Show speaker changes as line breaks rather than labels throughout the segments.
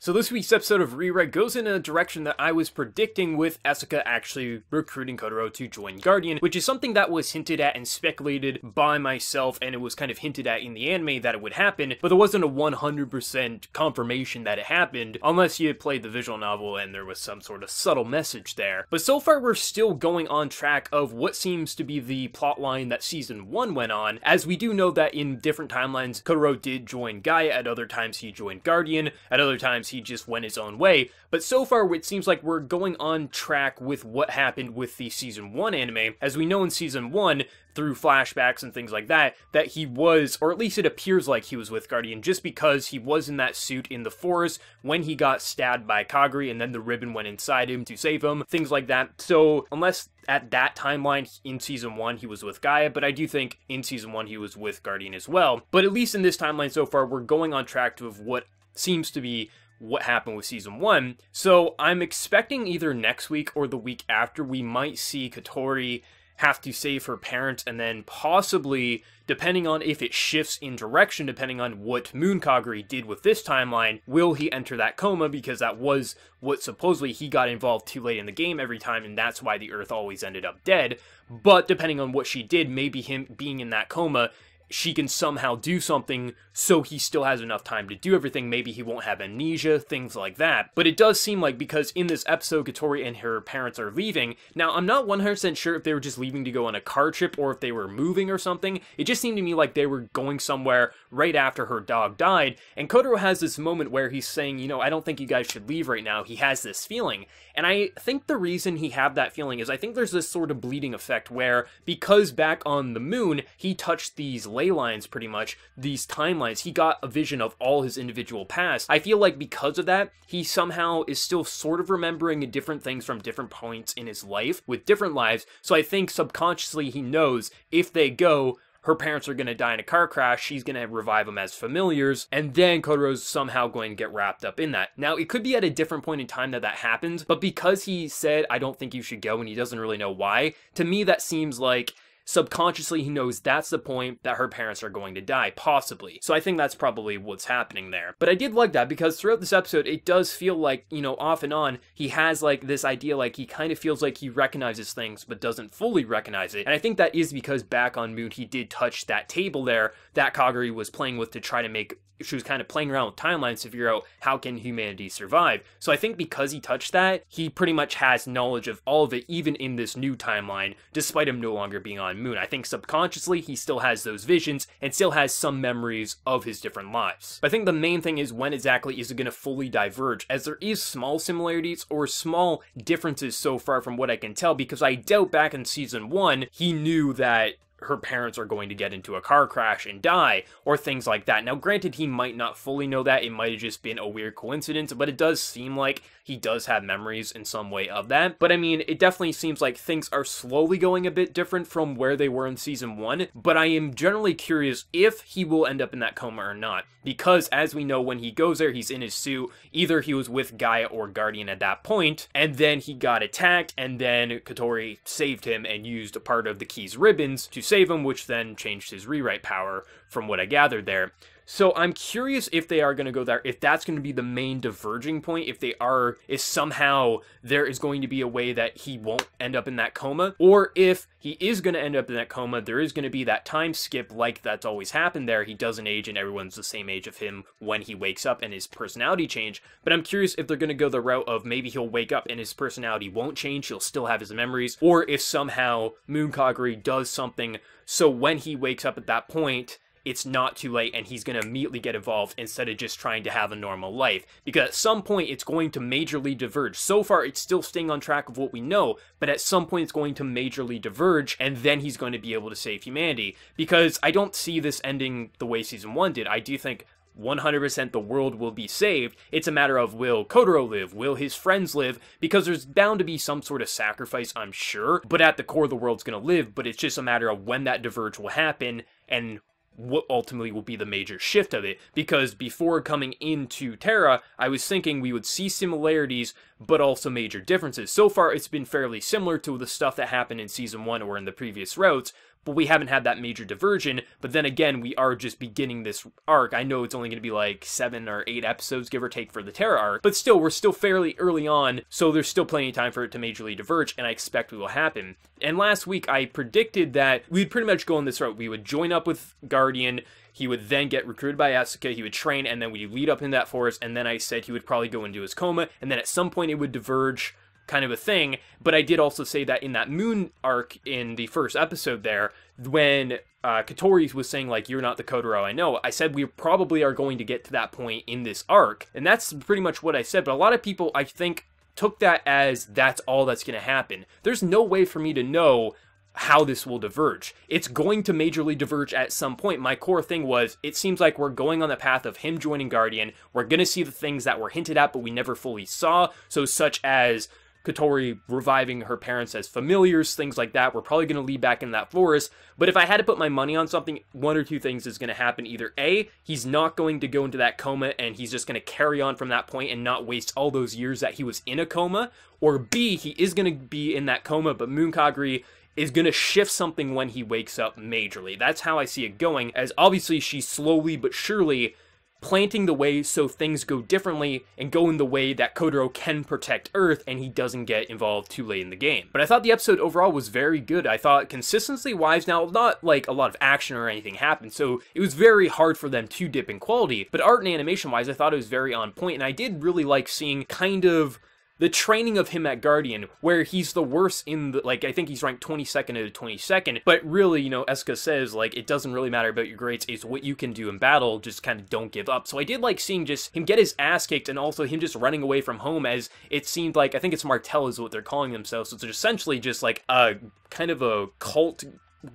So this week's episode of Rewrite goes in a direction that I was predicting, with Asuka actually recruiting Kotaro to join Guardian, which is something that was hinted at and speculated by myself, and it was kind of hinted at in the anime that it would happen, but there wasn't a 100% confirmation that it happened, unless you played the visual novel and there was some sort of subtle message there. But so far we're still going on track of what seems to be the plotline that Season 1 went on, as we do know that in different timelines, Kotaro did join Gaia, at other times he joined Guardian, at other times he just went his own way, but so far it seems like we're going on track with what happened with the Season 1 anime, as we know in Season 1, through flashbacks and things like that, that he was, or at least it appears like he was with Guardian, just because he was in that suit in the forest when he got stabbed by Kagari, and then the ribbon went inside him to save him, things like that. So, unless at that timeline in Season 1 he was with Gaia, but I do think in Season 1 he was with Guardian as well. But at least in this timeline so far, we're going on track to what seems to be what happened with Season 1. So I'm expecting either next week or the week after we might see Katori have to save her parents, and then possibly, depending on if it shifts in direction, depending on what Moon Kagari did with this timeline, will he enter that coma, because that was what supposedly he got involved too late in the game every time, and that's why the Earth always ended up dead. But depending on what she did, maybe him being in that coma, she can somehow do something so he still has enough time to do everything. Maybe he won't have amnesia, things like that. But it does seem like, because in this episode, Katori and her parents are leaving. Now, I'm not 100% sure if they were just leaving to go on a car trip or if they were moving or something. It just seemed to me like they were going somewhere right after her dog died. And Kotaro has this moment where he's saying, you know, I don't think you guys should leave right now. He has this feeling. And I think the reason he had that feeling is I think there's this sort of bleeding effect where, because back on the moon, he touched these ley lines pretty much, these timelines, he got a vision of all his individual past. I feel like because of that, he somehow is still sort of remembering different things from different points in his life, with different lives, so I think subconsciously he knows if they go, her parents are going to die in a car crash, she's going to revive them as familiars, and then Kotaro's somehow going to get wrapped up in that. Now, it could be at a different point in time that happens, but because he said, I don't think you should go, and he doesn't really know why, to me that seems like subconsciously he knows that's the point that her parents are going to die, possibly. So I think that's probably what's happening there. But I did like that, because throughout this episode, it does feel like, you know, off and on, he has like this idea, like he kind of feels like he recognizes things, but doesn't fully recognize it. And I think that is because back on Moon, he did touch that table there that Kagari was playing with to try to make, she was kind of playing around with timelines to figure out how can humanity survive. So I think because he touched that, he pretty much has knowledge of all of it, even in this new timeline, despite him no longer being on Moon. I think subconsciously he still has those visions and still has some memories of his different lives. But I think the main thing is, when exactly is it going to fully diverge, as there is small similarities or small differences so far from what I can tell, because I doubt back in Season 1 he knew that her parents are going to get into a car crash and die, or things like that. Now, granted, he might not fully know that, it might have just been a weird coincidence, but it does seem like he does have memories in some way of that. But I mean, it definitely seems like things are slowly going a bit different from where they were in Season 1, but I am generally curious if he will end up in that coma or not, because as we know, when he goes there, he's in his suit, either he was with Gaia or Guardian at that point, and then he got attacked, and then Katori saved him and used a part of the key's ribbons to save him, which then changed his rewrite power, from what I gathered there. So I'm curious if they are going to go there, if that's going to be the main diverging point, if somehow there is going to be a way that he won't end up in that coma, or if he is going to end up in that coma, there is going to be that time skip like that's always happened there. He doesn't age and everyone's the same age of him when he wakes up, and his personality change. But I'm curious if they're going to go the route of maybe he'll wake up and his personality won't change, he'll still have his memories, or if somehow Moon Kagari does something so when he wakes up at that point, it's not too late and he's going to immediately get involved instead of just trying to have a normal life. Because at some point it's going to majorly diverge. So far it's still staying on track of what we know, but at some point it's going to majorly diverge, and then he's going to be able to save humanity. Because I don't see this ending the way Season 1 did. I do think 100% the world will be saved. It's a matter of, will Kotaro live? Will his friends live? Because there's bound to be some sort of sacrifice, I'm sure. But at the core, the world's going to live. But it's just a matter of when that diverge will happen and what ultimately will be the major shift of it. Because before coming into Terra, I was thinking we would see similarities, but also major differences. So far, it's been fairly similar to the stuff that happened in Season 1 or in the previous routes, but we haven't had that major diversion. But then again, we are just beginning this arc. I know it's only going to be like 7 or 8 episodes, give or take, for the Terra arc, but still, we're still fairly early on, so there's still plenty of time for it to majorly diverge, and I expect it will happen. And last week, I predicted that we'd pretty much go on this route. We would join up with Guardian, he would then get recruited by Asuka, he would train, and then we'd lead up in that forest, and then I said he would probably go into his coma, and then at some point it would diverge, kind of a thing. But I did also say that in that Moon arc in the first episode there, when Katori was saying, like, you're not the Kotaro I know, I said we probably are going to get to that point in this arc, and that's pretty much what I said. But a lot of people, I think, took that as that's all that's going to happen. There's no way for me to know how this will diverge. It's going to majorly diverge at some point. My core thing was, it seems like we're going on the path of him joining Guardian. We're going to see the things that were hinted at, but we never fully saw. So such as Katori reviving her parents as familiars, things like that. We're probably going to lead back in that forest. But if I had to put my money on something, one or two things is going to happen. Either A, he's not going to go into that coma and he's just going to carry on from that point and not waste all those years that he was in a coma. Or B, he is going to be in that coma, but Moonkagri is going to shift something when he wakes up majorly. That's how I see it going, as obviously she's slowly but surely planting the way so things go differently and go in the way that Kotaro can protect Earth and he doesn't get involved too late in the game. But I thought the episode overall was very good. I thought consistency-wise, now not like a lot of action or anything happened, so it was very hard for them to dip in quality, but art and animation-wise, I thought it was very on point, and I did really like seeing kind of the training of him at Guardian, where he's the worst in the, like, I think he's ranked 22nd out of 22nd, but really, you know, Asuka says, like, it doesn't really matter about your grades, it's what you can do in battle, just kind of don't give up. So I did like seeing just him get his ass kicked, and also him just running away from home, as it seemed like, I think it's Martel is what they're calling themselves, so it's essentially just like a kind of a cult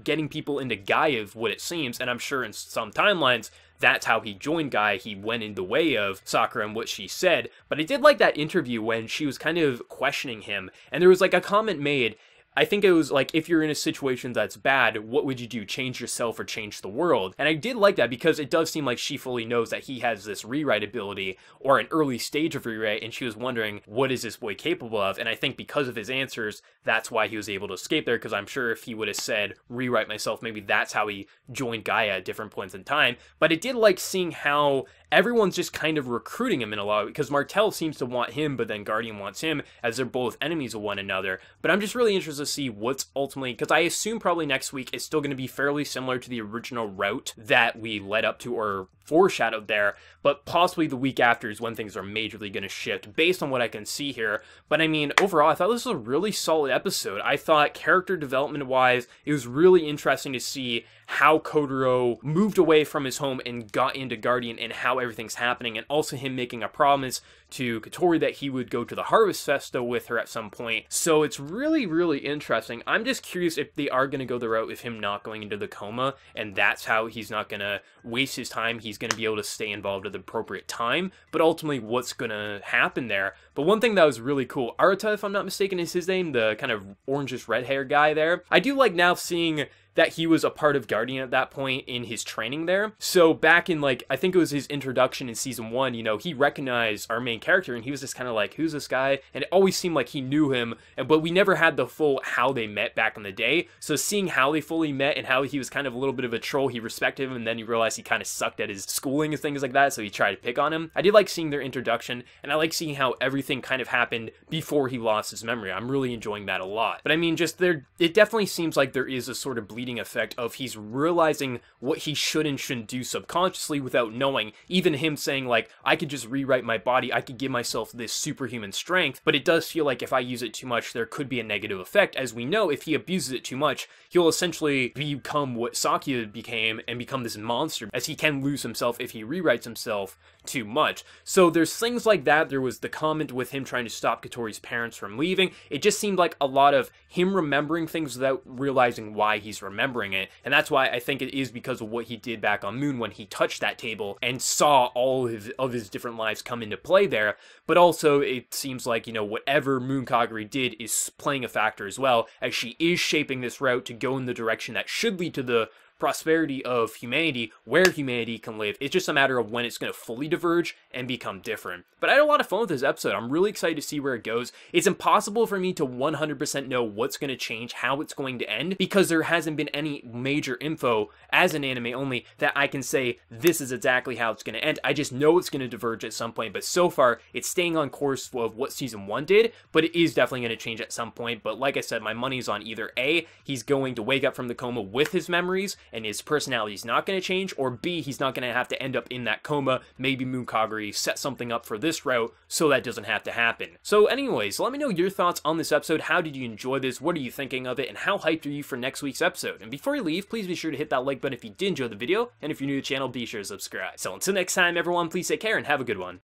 getting people into Gaia, of what it seems, and I'm sure in some timelines, that's how he joined Gaia. He went in the way of Sakura and what she said. But I did like that interview when she was kind of questioning him, and there was like a comment made, I think it was like, if you're in a situation that's bad, what would you do? Change yourself or change the world? And I did like that, because it does seem like she fully knows that he has this rewrite ability, or an early stage of rewrite, and she was wondering, what is this boy capable of? And I think because of his answers, that's why he was able to escape there, because I'm sure if he would have said, rewrite myself, maybe that's how he joined Gaia at different points in time. But I did like seeing how everyone's just kind of recruiting him in a lot, because Martel seems to want him, but then Guardian wants him, as they're both enemies of one another. But I'm just really interested to see what's ultimately, because I assume probably next week is still going to be fairly similar to the original route that we led up to, or foreshadowed there, but possibly the week after is when things are majorly going to shift, based on what I can see here. But I mean, overall, I thought this was a really solid episode. I thought character development-wise, it was really interesting to see how Kotaro moved away from his home and got into Guardian, and how everything's happening, and also him making a promise to Katori that he would go to the Harvest Festa with her at some point. So it's really, really interesting. I'm just curious if they are going to go the route of him not going into the coma, and that's how he's not going to waste his time. He's going to be able to stay involved at the appropriate time, but ultimately what's going to happen there. But one thing that was really cool, Arata, if I'm not mistaken, is his name, the kind of orangish red hair guy there. I do like now seeing that he was a part of Guardian at that point in his training there. So back in, like, I think it was his introduction in season 1, you know, he recognized our main character, and he was just kind of like, who's this guy? And it always seemed like he knew him, but we never had the full how they met back in the day. So seeing how they fully met, and how he was kind of a little bit of a troll, he respected him, and then you realize he kind of sucked at his schooling and things like that, so he tried to pick on him. I did like seeing their introduction, and I like seeing how everything kind of happened before he lost his memory. I'm really enjoying that a lot. But I mean, just there, it definitely seems like there is a sort of bleeding effect of he's realizing what he should and shouldn't do subconsciously without knowing. Even him saying, like, I could just rewrite my body, I could give myself this superhuman strength, but it does feel like if I use it too much, there could be a negative effect. As we know, if he abuses it too much, he'll essentially become what Sakia became, and become this monster, as he can lose himself if he rewrites himself too much. So there's things like that. There was the comment with him trying to stop Katori's parents from leaving. It just seemed like a lot of him remembering things without realizing why he's remembering it. And that's why I think it is because of what he did back on Moon when he touched that table and saw all of his different lives come into play there. But also it seems like, you know, whatever Moonkagri did is playing a factor as well, as she is shaping this route to go in the direction that should lead to the prosperity of humanity, where humanity can live. It's just a matter of when it's going to fully diverge and become different. But I had a lot of fun with this episode. I'm really excited to see where it goes. It's impossible for me to 100% know what's going to change, how it's going to end, because there hasn't been any major info as an anime only that I can say this is exactly how it's going to end. I just know it's going to diverge at some point, but so far it's staying on course of what season 1 did, but it is definitely going to change at some point. But like I said, my money's on either A, he's going to wake up from the coma with his memories and his personality is not going to change, or B, he's not going to have to end up in that coma. Maybe Moon Kaguri set something up for this route so that doesn't have to happen. So anyways, let me know your thoughts on this episode. How did you enjoy this? What are you thinking of it? And how hyped are you for next week's episode? And before you leave, please be sure to hit that like button if you did enjoy the video, and if you're new to the channel, be sure to subscribe. So until next time, everyone, please take care and have a good one.